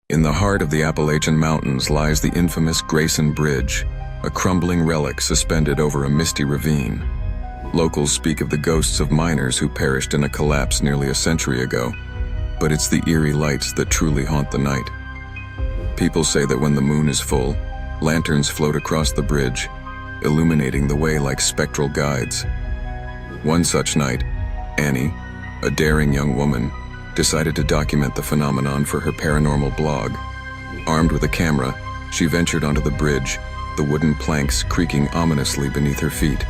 In the heart of the Appalachian Mountains lies the infamous Grayson Bridge, a crumbling relic suspended over a misty ravine. Locals speak of the ghosts of miners who perished in a collapse nearly a century ago, but it's the eerie lights that truly haunt the night. People say that when the moon is full, lanterns float across the bridge, illuminating the way like spectral guides. One such night, Annie, a daring young woman, decided to document the phenomenon for her paranormal blog. Armed with a camera, she ventured onto the bridge, the wooden planks creaking ominously beneath her feet.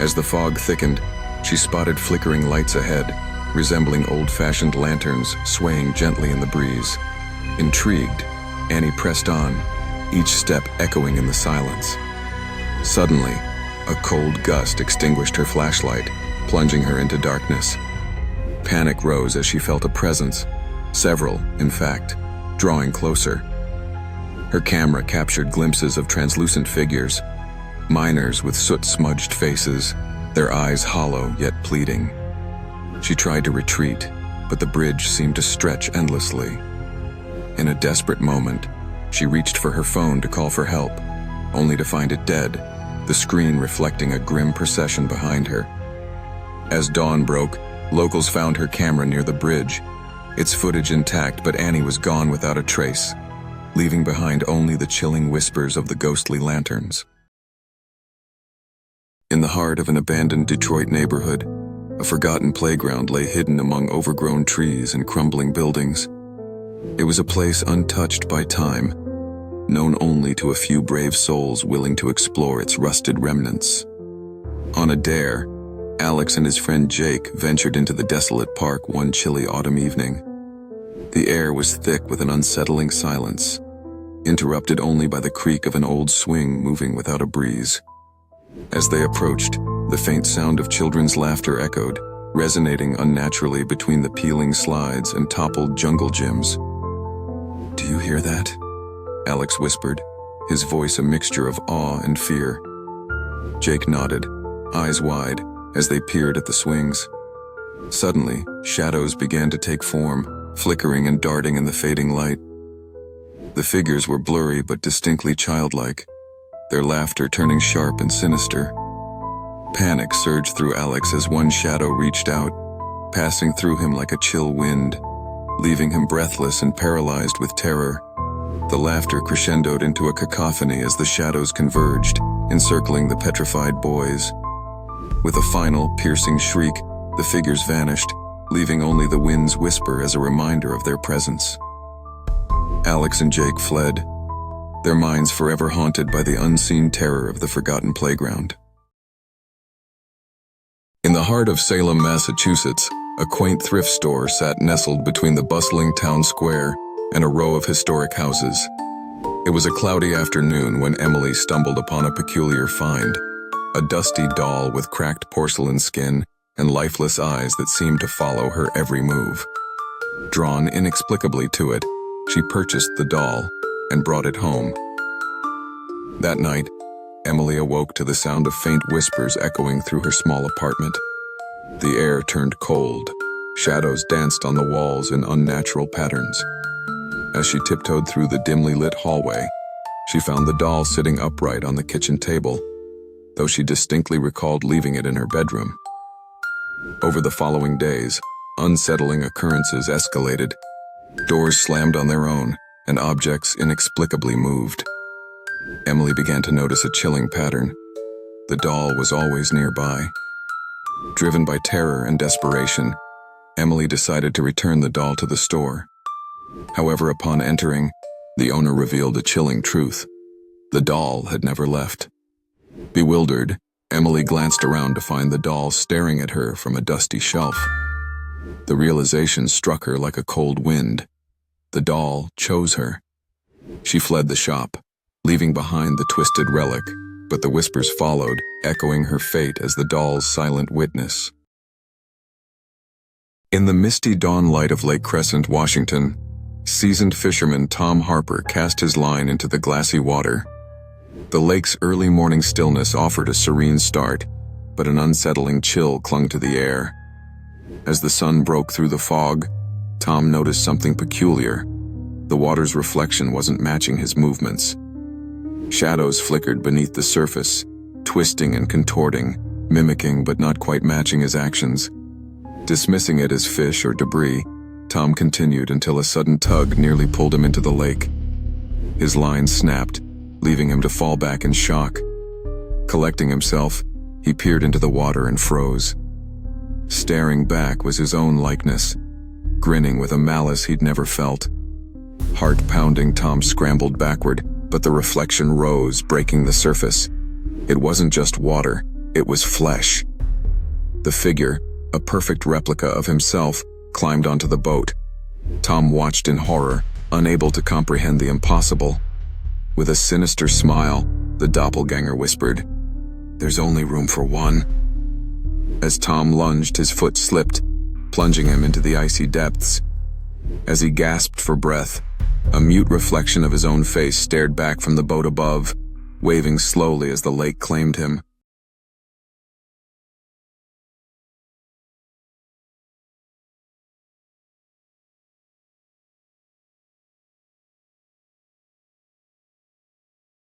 As the fog thickened, she spotted flickering lights ahead, resembling old-fashioned lanterns swaying gently in the breeze. Intrigued, Annie pressed on, each step echoing in the silence. Suddenly, a cold gust extinguished her flashlight, plunging her into darkness. Panic rose as she felt a presence, several, in fact, drawing closer. Her camera captured glimpses of translucent figures, miners with soot-smudged faces, their eyes hollow yet pleading. She tried to retreat, but the bridge seemed to stretch endlessly. In a desperate moment, she reached for her phone to call for help, only to find it dead, the screen reflecting a grim procession behind her. As dawn broke, locals found her camera near the bridge, its footage intact, but Annie was gone without a trace, leaving behind only the chilling whispers of the ghostly lanterns. In the heart of an abandoned Detroit neighborhood, a forgotten playground lay hidden among overgrown trees and crumbling buildings. It was a place untouched by time, known only to a few brave souls willing to explore its rusted remnants. On a dare, Alex and his friend Jake ventured into the desolate park one chilly autumn evening. The air was thick with an unsettling silence, interrupted only by the creak of an old swing moving without a breeze. As they approached, the faint sound of children's laughter echoed, resonating unnaturally between the peeling slides and toppled jungle gyms. "Do you hear that?" Alex whispered, his voice a mixture of awe and fear. Jake nodded, eyes wide, as they peered at the swings. Suddenly, shadows began to take form, flickering and darting in the fading light. The figures were blurry but distinctly childlike, their laughter turning sharp and sinister. Panic surged through Alex as one shadow reached out, passing through him like a chill wind, leaving him breathless and paralyzed with terror. The laughter crescendoed into a cacophony as the shadows converged, encircling the petrified boys. With a final, piercing shriek, the figures vanished, leaving only the wind's whisper as a reminder of their presence. Alex and Jake fled, their minds forever haunted by the unseen terror of the forgotten playground. In the heart of Salem, Massachusetts, a quaint thrift store sat nestled between the bustling town square and a row of historic houses. It was a cloudy afternoon when Emily stumbled upon a peculiar find, a dusty doll with cracked porcelain skin and lifeless eyes that seemed to follow her every move. Drawn inexplicably to it, she purchased the doll and brought it home. That night, Emily awoke to the sound of faint whispers echoing through her small apartment. The air turned cold, shadows danced on the walls in unnatural patterns. As she tiptoed through the dimly lit hallway, she found the doll sitting upright on the kitchen table, though she distinctly recalled leaving it in her bedroom. Over the following days, unsettling occurrences escalated. Doors slammed on their own, and objects inexplicably moved. Emily began to notice a chilling pattern. The doll was always nearby. Driven by terror and desperation, Emily decided to return the doll to the store. However, upon entering, the owner revealed a chilling truth. The doll had never left. Bewildered, Emily glanced around to find the doll staring at her from a dusty shelf. The realization struck her like a cold wind. The doll chose her. She fled the shop, leaving behind the twisted relic, but the whispers followed, echoing her fate as the doll's silent witness. In the misty dawn light of Lake Crescent, Washington, seasoned fisherman Tom Harper cast his line into the glassy water. The lake's early morning stillness offered a serene start, but an unsettling chill clung to the air. As the sun broke through the fog, Tom noticed something peculiar. The water's reflection wasn't matching his movements. Shadows flickered beneath the surface, twisting and contorting, mimicking but not quite matching his actions. Dismissing it as fish or debris, Tom continued until a sudden tug nearly pulled him into the lake. His line snapped, leaving him to fall back in shock. Collecting himself, he peered into the water and froze. Staring back was his own likeness, grinning with a malice he'd never felt. Heart pounding, Tom scrambled backward, but the reflection rose, breaking the surface. It wasn't just water, it was flesh. The figure, a perfect replica of himself, climbed onto the boat. Tom watched in horror, unable to comprehend the impossible. With a sinister smile, the doppelganger whispered, "There's only room for one." As Tom lunged, his foot slipped, plunging him into the icy depths. As he gasped for breath, a mute reflection of his own face stared back from the boat above, waving slowly as the lake claimed him.